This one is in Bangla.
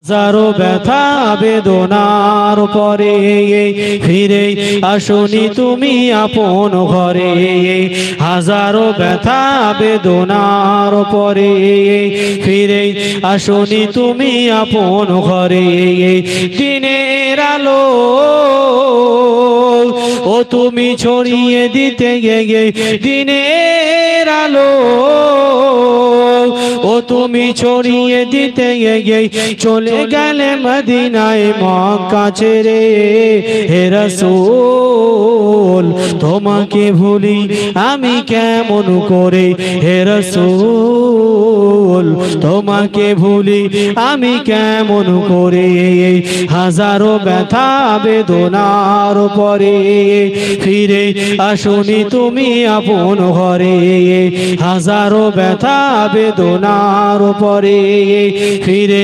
হাজারো ব্যথা বেদনার পরে ফিরে আসনি তুমি আপন ঘরে। হাজারো ব্যথা বেদনার পরে ফিরে আসনি তুমি আপন ঘরে। দিনের আলো ও তুমি ছড়িয়ে দিতে গিয়ে, দিনের আলো ও তুমি ছড়িয়ে দিতে গিয়ে চলে গেলে মদিনায় মক্কা ছেড়ে। হে রাসূল তোমাকে ভুলি আমি কেমন করে, হে রাসূল তোমাকে ভুলি আমি কেমন করে। হাজারো ব্যথা বেদনার পরে ফিরে আসনি তুমি আপন ঘরে। হাজারো ব্যথা বেদনার পরে ফিরে